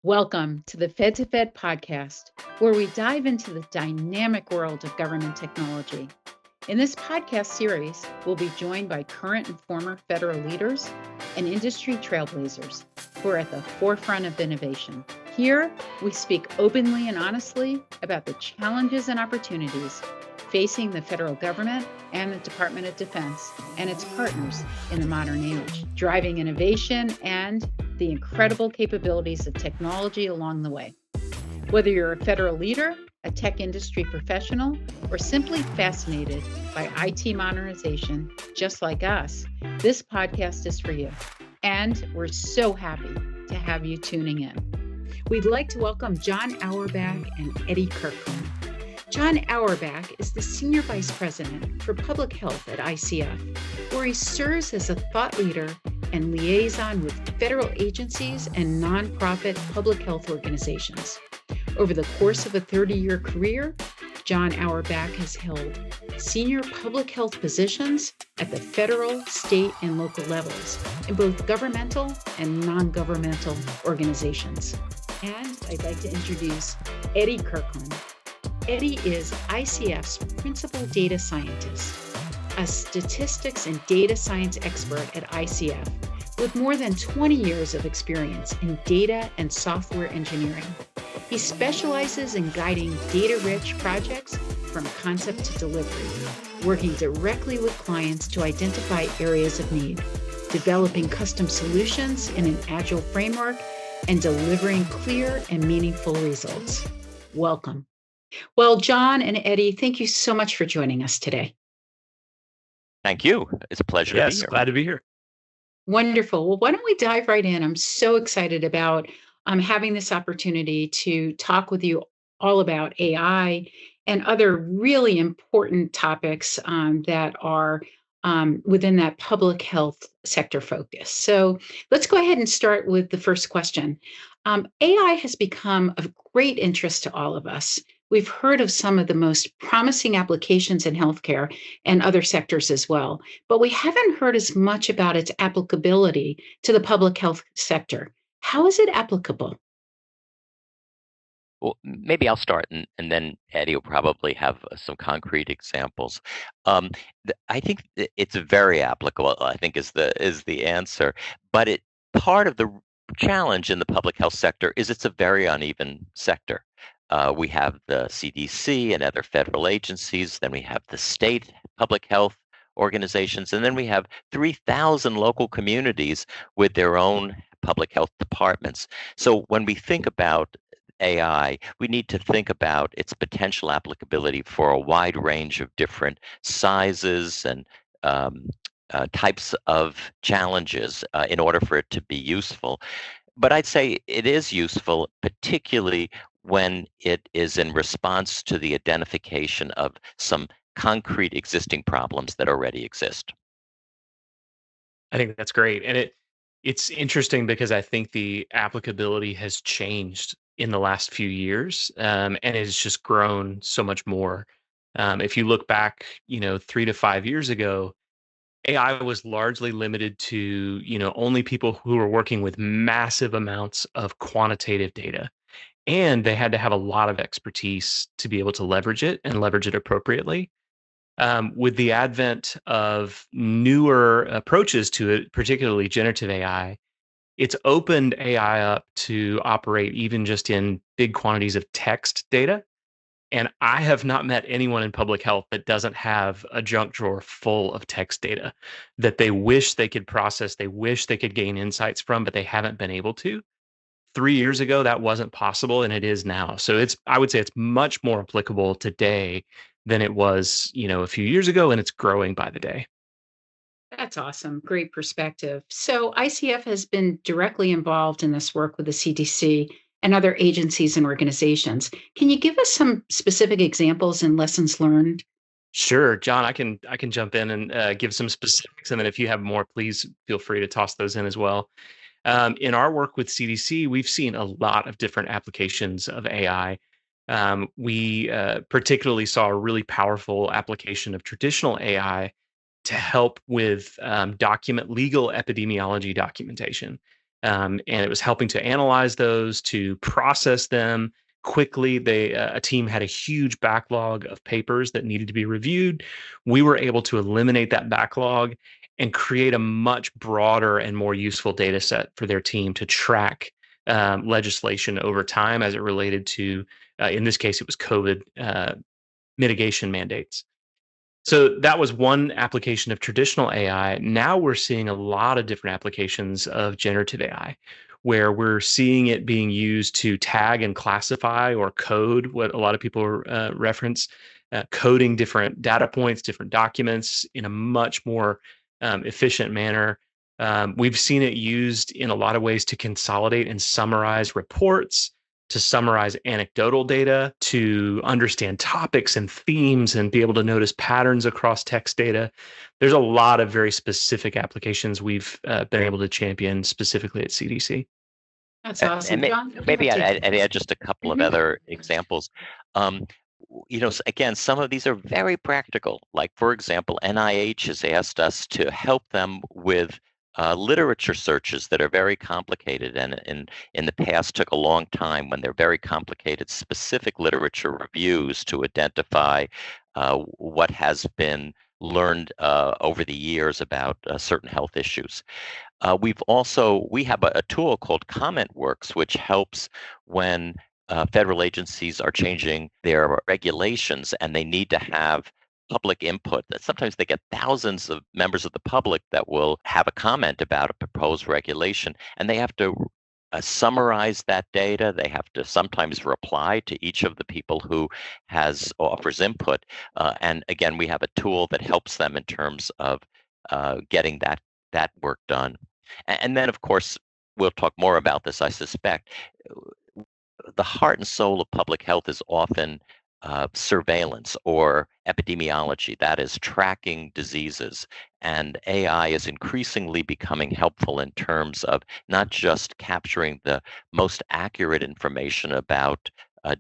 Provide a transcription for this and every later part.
Welcome to the Fed to Fed podcast, where we dive into the dynamic world of government technology. In this podcast series, we'll be joined by current and former federal leaders and industry trailblazers who are at the forefront of innovation. Here, we speak openly and honestly about the challenges and opportunities facing the federal government and the Department of Defense and its partners in the modern age, driving innovation and the incredible capabilities of technology along the way. Whether you're a federal leader, a tech industry professional, or simply fascinated by IT modernization, just like us, this podcast is for you. And we're so happy to have you tuning in. We'd like to welcome John Auerbach and Eddie Kirkland. John Auerbach is the Senior Vice President for Public Health at ICF, where he serves as a thought leader and liaison with federal agencies and nonprofit public health organizations. Over the course of a 30-year career, John Auerbach has held senior public health positions at the federal, state, and local levels in both governmental and non-governmental organizations. And I'd like to introduce Eddie Kirkland. Eddie is ICF's principal data scientist, a statistics and data science expert at ICF with more than 20 years of experience in data and software engineering. He specializes in guiding data-rich projects from concept to delivery, working directly with clients to identify areas of need, developing custom solutions in an agile framework, and delivering clear and meaningful results. Welcome. Well, John and Eddie, thank you so much for joining us today. Thank you. It's a pleasure to be here. Glad to be here. Wonderful. Well, why don't we dive right in? I'm so excited about having this opportunity to talk with you all about AI and other really important topics that are within that public health sector focus. So let's go ahead and start with the first question. AI has become of great interest to all of us. We've heard of some of the most promising applications in healthcare and other sectors as well, but we haven't heard as much about its applicability to the public health sector. How is it applicable? Well, maybe I'll start, and then Eddie will probably have some concrete examples. I think it's very applicable, I think is the answer. But part of the challenge in the public health sector is it's a very uneven sector. We have the CDC and other federal agencies, then we have the state public health organizations, and then we have 3,000 local communities with their own public health departments. So when we think about AI, we need to think about its potential applicability for a wide range of different sizes and types of challenges in order for it to be useful. But I'd say it is useful, particularly when it is in response to the identification of some concrete existing problems that already exist. I think that's great. And it's interesting because I think the applicability has changed in the last few years, and it's just grown so much more. If you look back, 3 to 5 years ago, AI was largely limited to, only people who were working with massive amounts of quantitative data. And they had to have a lot of expertise to be able to leverage it and leverage it appropriately. With the advent of newer approaches to it, particularly generative AI, it's opened AI up to operate even just in big quantities of text data. And I have not met anyone in public health that doesn't have a junk drawer full of text data that they wish they could process, they wish they could gain insights from, but they haven't been able to. 3 years ago, that wasn't possible, and it is now. So I would say it's much more applicable today than it was, a few years ago, and it's growing by the day. That's awesome. Great perspective. So ICF has been directly involved in this work with the CDC and other agencies and organizations. Can you give us some specific examples and lessons learned? Sure, John, I can jump in and give some specifics, and then if you have more, please feel free to toss those in as well. In our work with CDC, we've seen a lot of different applications of AI. We particularly saw a really powerful application of traditional AI to help with legal epidemiology documentation. and it was helping to analyze those, to process them quickly. A team had a huge backlog of papers that needed to be reviewed. We were able to eliminate that backlog and create a much broader and more useful data set for their team to track legislation over time as it related to, in this case, it was COVID mitigation mandates. So that was one application of traditional AI. Now we're seeing a lot of different applications of generative AI, where we're seeing it being used to tag and classify or code, what a lot of people reference, coding different data points, different documents in a much more efficient manner. We've seen it used in a lot of ways to consolidate and summarize reports, to summarize anecdotal data, to understand topics and themes and be able to notice patterns across text data. There's a lot of very specific applications we've been able to champion specifically at CDC. That's awesome. John, maybe I'd add just a couple of Mhm. other examples. Again, some of these are very practical. Like, for example, NIH has asked us to help them with literature searches that are very complicated and in the past took a long time when they're very complicated specific literature reviews to identify what has been learned over the years about certain health issues. We have a tool called CommentWorks, which helps when federal agencies are changing their regulations and they need to have public input. That sometimes they get thousands of members of the public that will have a comment about a proposed regulation, and they have to summarize that data. They have to sometimes reply to each of the people who offers input. And again, we have a tool that helps them in terms of getting that work done. And then, of course, we'll talk more about this, I suspect. The heart and soul of public health is often surveillance or epidemiology, that is, tracking diseases. And AI is increasingly becoming helpful in terms of not just capturing the most accurate information about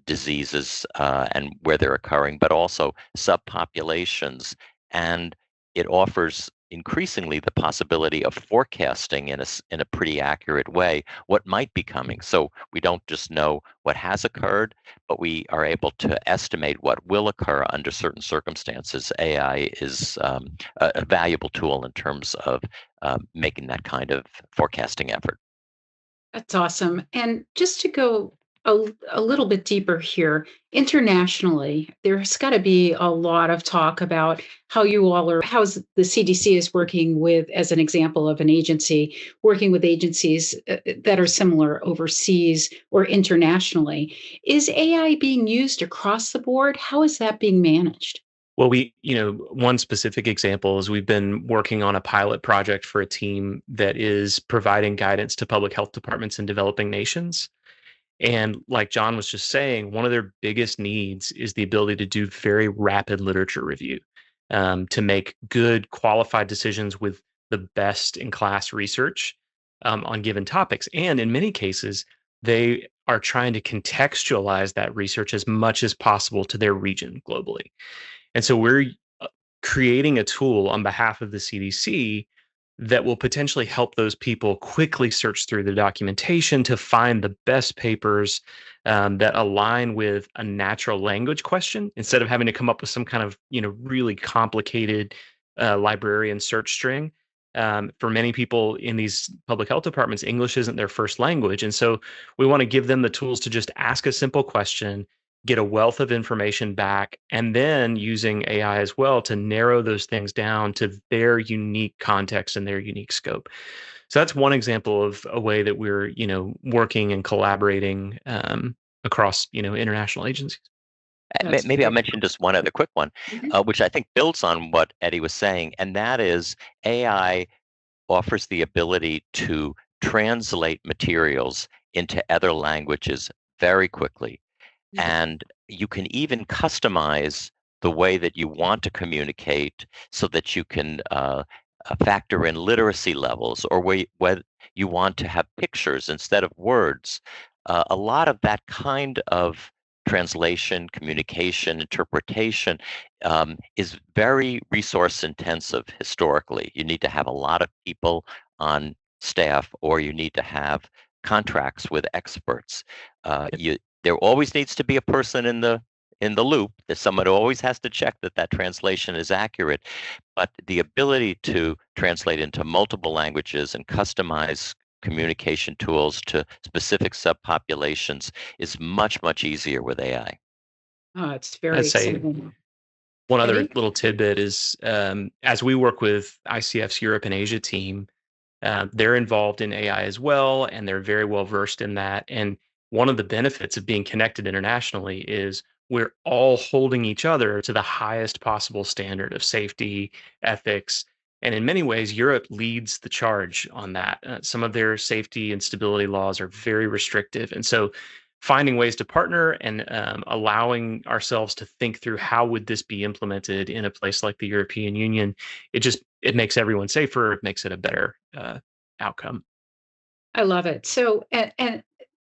diseases and where they're occurring, but also subpopulations. And it offers increasingly the possibility of forecasting in a pretty accurate way what might be coming. So we don't just know what has occurred, but we are able to estimate what will occur under certain circumstances. AI is a valuable tool in terms of making that kind of forecasting effort. That's awesome. And just to go a little bit deeper here, internationally, there's got to be a lot of talk about how how's the CDC is working with, as an example of an agency, working with agencies that are similar overseas or internationally. Is AI being used across the board? How is that being managed? Well, one specific example is we've been working on a pilot project for a team that is providing guidance to public health departments in developing nations. And like John was just saying, one of their biggest needs is the ability to do very rapid literature review, to make good, qualified decisions with the best in class research on given topics. And in many cases, they are trying to contextualize that research as much as possible to their region globally. And so we're creating a tool on behalf of the CDC that will potentially help those people quickly search through the documentation to find the best papers that align with a natural language question instead of having to come up with some kind of really complicated librarian search string. For many people in these public health departments, English isn't their first language, and so we want to give them the tools to just ask a simple question, get a wealth of information back, and then using AI as well to narrow those things down to their unique context and their unique scope. So that's one example of a way that we're, working and collaborating across, international agencies. Maybe I'll mention just one other quick one, which I think builds on what Eddie was saying, and that is AI offers the ability to translate materials into other languages very quickly. And you can even customize the way that you want to communicate so that you can factor in literacy levels or where you want to have pictures instead of words. A lot of that kind of translation, communication, interpretation is very resource intensive historically. You need to have a lot of people on staff or you need to have contracts with experts. There always needs to be a person in the loop. There's someone who always has to check that that translation is accurate. But the ability to translate into multiple languages and customize communication tools to specific subpopulations is much, much easier with AI. Oh, it's I'd very say exciting. one other Eddie? little tidbit is as we work with ICF's Europe and Asia team, they're involved in AI as well, and they're very well versed in that. And one of the benefits of being connected internationally is we're all holding each other to the highest possible standard of safety, ethics. And in many ways, Europe leads the charge on that. Some of their safety and stability laws are very restrictive. And so finding ways to partner and allowing ourselves to think through how would this be implemented in a place like the European Union, it makes everyone safer. It makes it a better outcome. I love it. So, and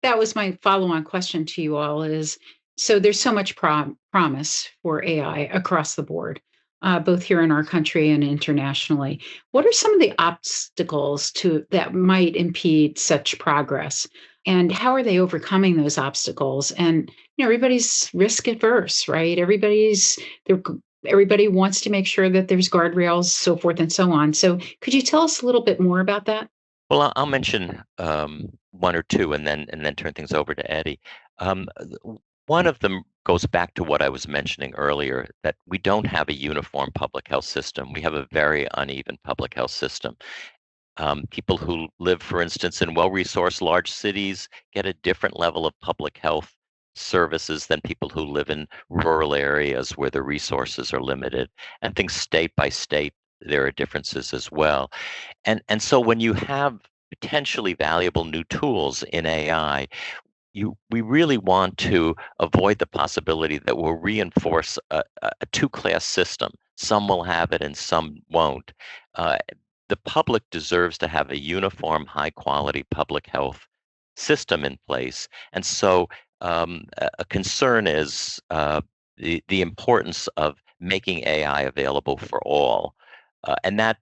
that was my follow-on question to you all is, so there's so much promise for AI across the board, both here in our country and internationally. What are some of the obstacles to that might impede such progress? And how are they overcoming those obstacles? And everybody's risk adverse, right? They're everybody wants to make sure that there's guardrails, so forth and so on. So, could you tell us a little bit more about that? Well, I'll mention one or two, and then turn things over to Eddie. One of them goes back to what I was mentioning earlier, that we don't have a uniform public health system. We have a very uneven public health system. People who live, for instance, in well-resourced large cities get a different level of public health services than people who live in rural areas where the resources are limited. And things state by state, there are differences as well. And so when you have potentially valuable new tools in AI, we really want to avoid the possibility that we'll reinforce a two-class system. Some will have it and some won't. Uh, the public deserves to have a uniform, high-quality public health system in place. And so a concern is the importance of making AI available for all. And that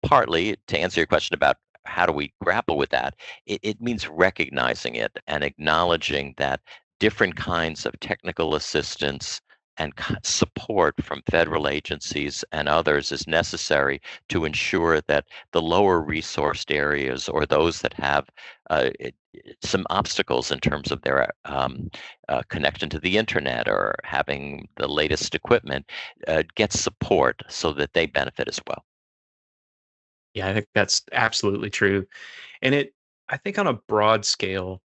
partly, to answer your question about how do we grapple with that, it means recognizing it and acknowledging that different kinds of technical assistance and support from federal agencies and others is necessary to ensure that the lower resourced areas or those that have some obstacles in terms of their connection to the internet or having the latest equipment get support so that they benefit as well. Yeah, I think that's absolutely true. And I think on a broad scale,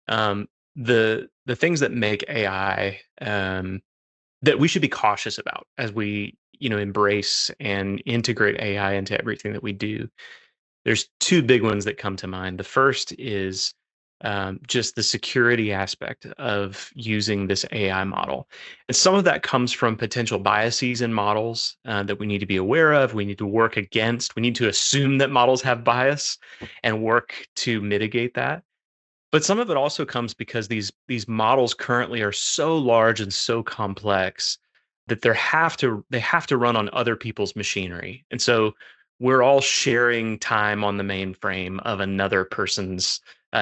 um, the things that make AI that we should be cautious about as we embrace and integrate AI into everything that we do. There's two big ones that come to mind. The first is just the security aspect of using this AI model. And some of that comes from potential biases in models that we need to be aware of, we need to work against, we need to assume that models have bias and work to mitigate that. But some of it also comes because these models currently are so large and so complex that they have to run on other people's machinery. And so we're all sharing time on the mainframe of another person's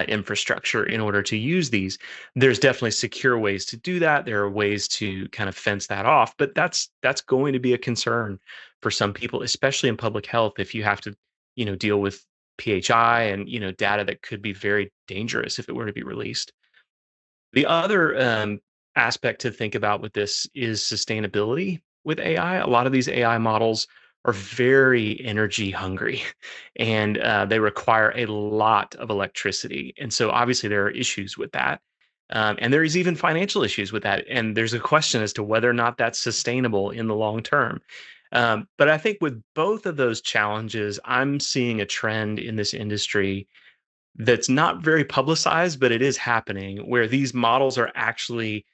infrastructure in order to use these. There's definitely secure ways to do that. There are ways to kind of fence that off, but that's going to be a concern for some people, especially in public health, if you have to, deal with PHI and data that could be very dangerous if it were to be released. The other aspect to think about with this is sustainability with AI. A lot of these AI models are very energy hungry and they require a lot of electricity. And so obviously there are issues with that. And there is even financial issues with that. And there's a question as to whether or not that's sustainable in the long term. But I think with both of those challenges, I'm seeing a trend in this industry that's not very publicized, but it is happening where these models are actually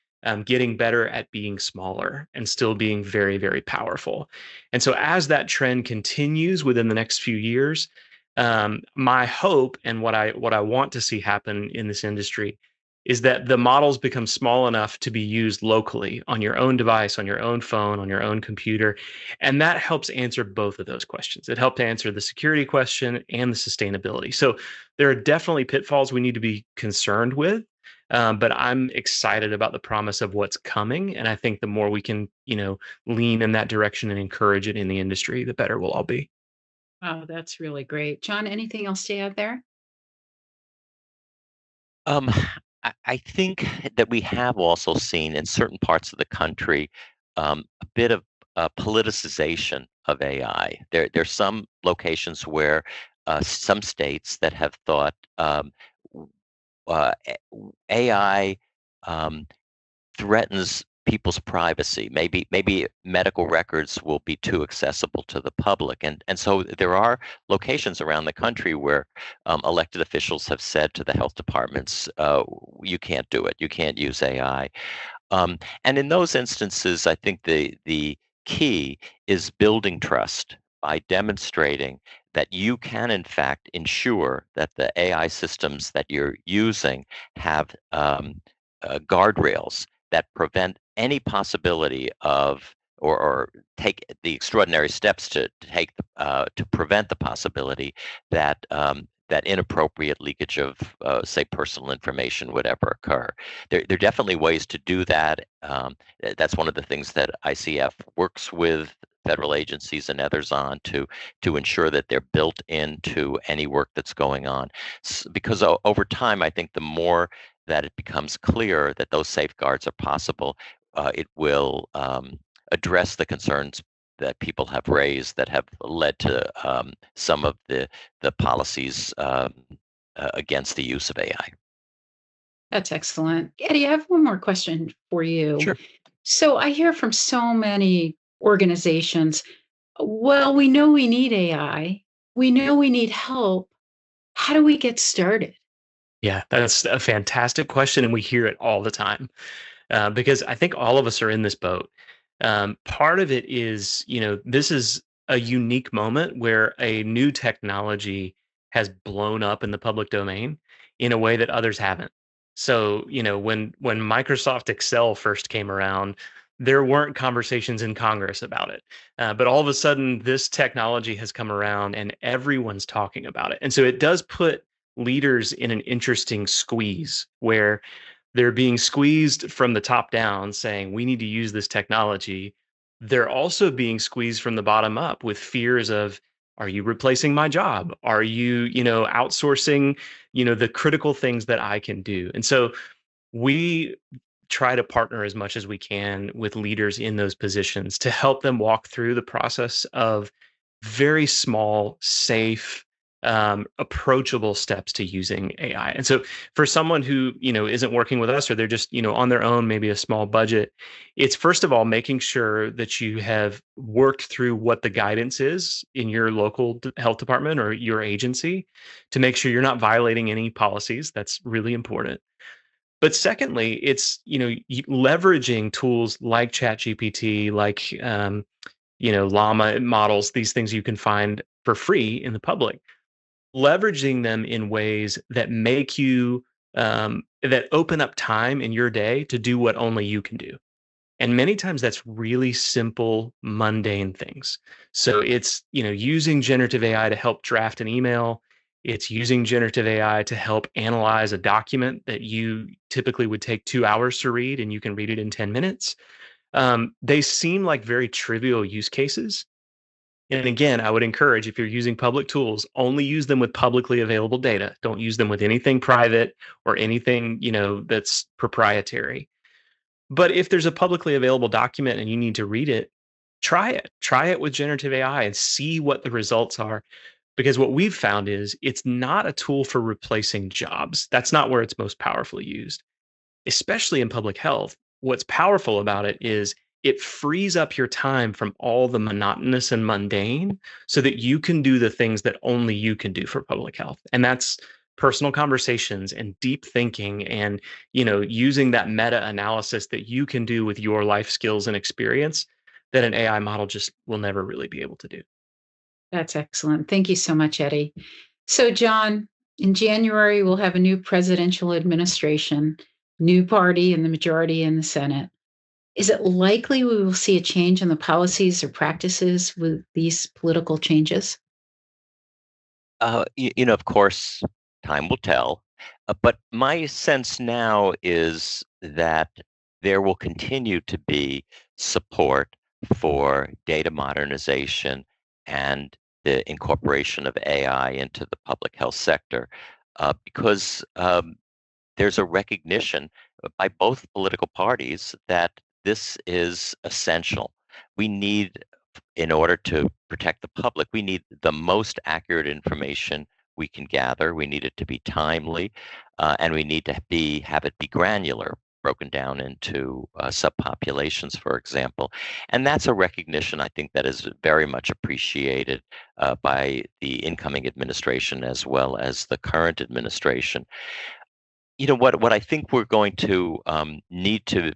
getting better at being smaller and still being very, very powerful. And so, as that trend continues within the next few years, my hope and what I want to see happen in this industry is that the models become small enough to be used locally on your own device, on your own phone, on your own computer. And that helps answer both of those questions. It helped answer the security question and the sustainability. So there are definitely pitfalls we need to be concerned with. But I'm excited about the promise of what's coming. And I think the more we can, lean in that direction and encourage it in the industry, the better we'll all be. Oh, that's really great. John, anything else to add there? Um, I think that we have also seen in certain parts of the country a bit of politicization of AI. There's some locations where some states that have thought w- AI um, threatens people's privacy. Maybe medical records will be too accessible to the public, and so there are locations around the country where elected officials have said to the health departments, "You can't do it. You can't use AI." And in those instances, I think the key is building trust by demonstrating that you can, in fact, ensure that the AI systems that you're using have guardrails that prevent any possibility of or take the extraordinary steps to prevent the possibility that that inappropriate leakage of, say, personal information would ever occur. There are definitely ways to do that. That's one of the things that ICF works with federal agencies and others on to ensure that they're built into any work that's going on. Because over time, I think the more that it becomes clear that those safeguards are possible, it will address the concerns that people have raised that have led to some of the policies against the use of AI. That's excellent. Eddie, I have one more question for you. Sure. So I hear from so many organizations, well, we know we need AI. We know we need help. How do we get started? Yeah, that's a fantastic question. And we hear it all the time because I think all of us are in this boat. Part of it is, this is a unique moment where a new technology has blown up in the public domain in a way that others haven't. So, when Microsoft Excel first came around, there weren't conversations in Congress about it. But all of a sudden, this technology has come around and everyone's talking about it. And so it does put leaders in an interesting squeeze where they're being squeezed from the top down saying we need to use this technology. They're also being squeezed from the bottom up with fears of, are you replacing my job? Are you, outsourcing, the critical things that I can do? And so we try to partner as much as we can with leaders in those positions to help them walk through the process of very small, safe, approachable steps to using AI. And so for someone who, isn't working with us or they're just, on their own, maybe a small budget, it's first of all making sure that you have worked through what the guidance is in your local health department or your agency to make sure you're not violating any policies. That's really important. But secondly, it's leveraging tools like ChatGPT, like Llama models, these things you can find for free in the public, leveraging them in ways that make you that open up time in your day to do what only you can do. And many times that's really simple, mundane things. So it's, using generative AI to help draft an email. It's using generative AI to help analyze a document that you typically would take 2 hours to read and you can read it in 10 minutes. They seem like very trivial use cases. And again, I would encourage if you're using public tools, only use them with publicly available data. Don't use them with anything private or anything, that's proprietary. But if there's a publicly available document and you need to read it, try it. Try it with generative AI and see what the results are. Because what we've found is it's not a tool for replacing jobs. That's not where it's most powerfully used, especially in public health. What's powerful about it is it frees up your time from all the monotonous and mundane so that you can do the things that only you can do for public health. And that's personal conversations and deep thinking and, using that meta analysis that you can do with your life skills and experience that an AI model just will never really be able to do. That's excellent. Thank you so much, Eddie. So, John, In January, we'll have a new presidential administration, new party in the majority in the Senate. Is it likely we will see a change in the policies or practices with these political changes? Of course, time will tell. But my sense now is that there will continue to be support for data modernization and the incorporation of AI into the public health sector because there's a recognition by both political parties that this is essential. We need, in order to protect the public, we need the most accurate information we can gather. We need it to be timely, and we need to have it be granular, broken down into subpopulations, for example. And that's a recognition I think that is very much appreciated by the incoming administration as well as the current administration. What I think we're going to need to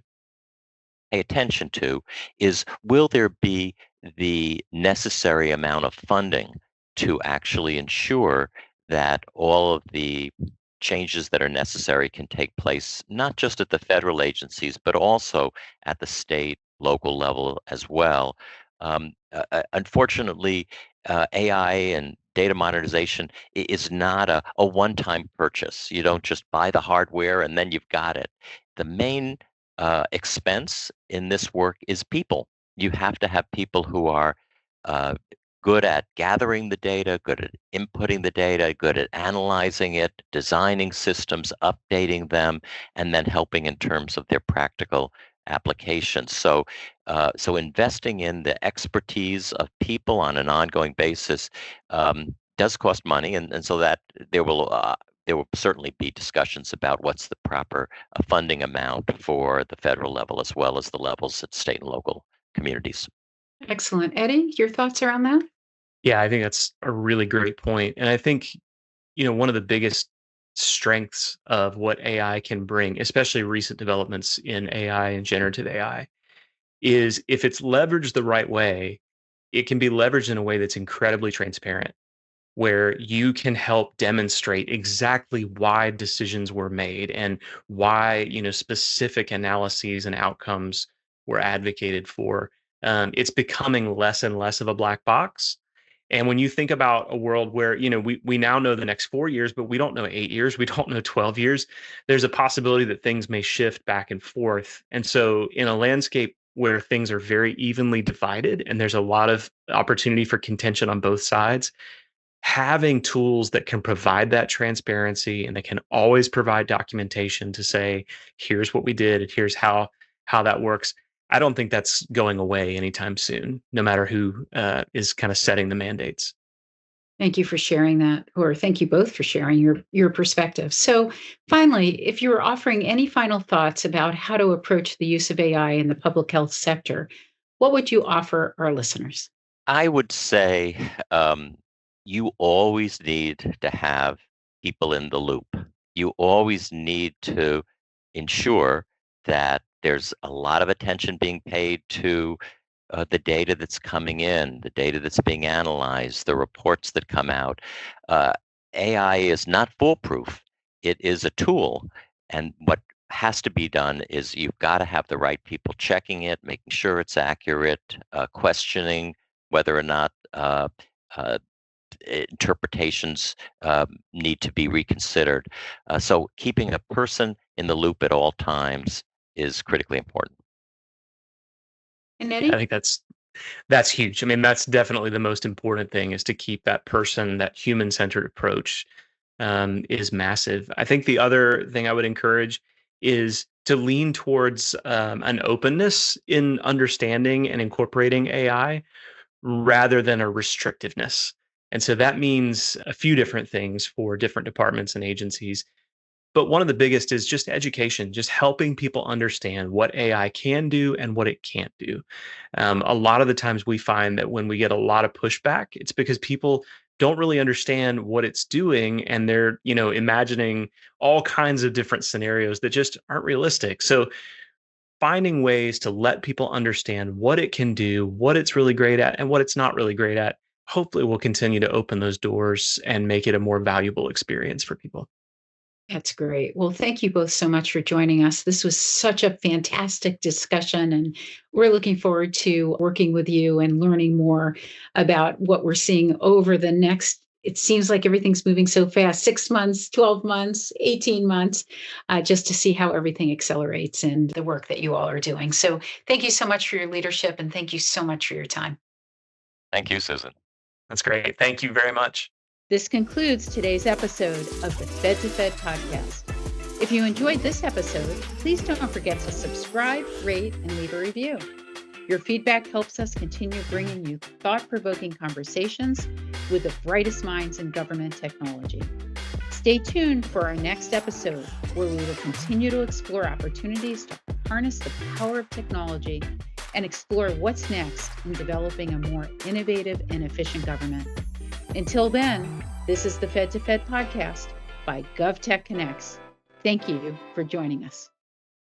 pay attention to is, will there be the necessary amount of funding to actually ensure that all of the changes that are necessary can take place, not just at the federal agencies, but also at the state, local level as well. Unfortunately, AI and data modernization is not a one-time purchase. You don't just buy the hardware and then you've got it. The main expense in this work is people. You have to have people who are uh, good at gathering the data, good at inputting the data, good at analyzing it, designing systems, updating them, and then helping in terms of their practical applications. So investing in the expertise of people on an ongoing basis does cost money, and so that there will certainly be discussions about what's the proper funding amount for the federal level as well as the levels at state and local communities. Excellent. Eddie, your thoughts around that? Yeah, I think that's a really great point. And I think, one of the biggest strengths of what AI can bring, especially recent developments in AI and generative AI, is if it's leveraged the right way, it can be leveraged in a way that's incredibly transparent, where you can help demonstrate exactly why decisions were made and why specific analyses and outcomes were advocated for. It's becoming less and less of a black box. And when you think about a world where we now know the next 4 years, but we don't know 8 years, we don't know 12 years, there's a possibility that things may shift back and forth. And so in a landscape where things are very evenly divided and there's a lot of opportunity for contention on both sides, having tools that can provide that transparency and that can always provide documentation to say, here's what we did and here's how that works. I don't think that's going away anytime soon, no matter who is kind of setting the mandates. Thank you for sharing that, or thank you both for sharing your perspective. So, finally, if you were offering any final thoughts about how to approach the use of AI in the public health sector, what would you offer our listeners? I would say you always need to have people in the loop. You always need to ensure that there's a lot of attention being paid to the data that's coming in, the data that's being analyzed, the reports that come out. Uh, AI is not foolproof. It is a tool. And what has to be done is you've got to have the right people checking it, making sure it's accurate, questioning whether or not uh, interpretations need to be reconsidered. So keeping a person in the loop at all times is critically important. And Yeah, I Eddie? think that's huge. I mean, that's definitely the most important thing, is to keep that person, that human centered approach is massive. I think the other thing I would encourage is to lean towards an openness in understanding and incorporating AI rather than a restrictiveness. And so that means a few different things for different departments and agencies. But one of the biggest is just education, just helping people understand what AI can do and what it can't do. A lot of the times we find that when we get a lot of pushback, it's because people don't really understand what it's doing, and they're imagining all kinds of different scenarios that just aren't realistic. So finding ways to let people understand what it can do, what it's really great at, and what it's not really great at, hopefully will continue to open those doors and make it a more valuable experience for people. That's great. Well, thank you both so much for joining us. This was such a fantastic discussion, and we're looking forward to working with you and learning more about what we're seeing over the next. It seems like everything's moving so fast, 6 months, 12 months, 18 months, just to see how everything accelerates and the work that you all are doing. So thank you so much for your leadership, and thank you so much for your time. Thank you, Susan. That's great. Thank you very much. This concludes today's episode of the Fed to Fed podcast. If you enjoyed this episode, please don't forget to subscribe, rate, and leave a review. Your feedback helps us continue bringing you thought-provoking conversations with the brightest minds in government technology. Stay tuned for our next episode, where we will continue to explore opportunities to harness the power of technology and explore what's next in developing a more innovative and efficient government. Until then, this is the Fed to Fed podcast by GovTech Connects. Thank you for joining us.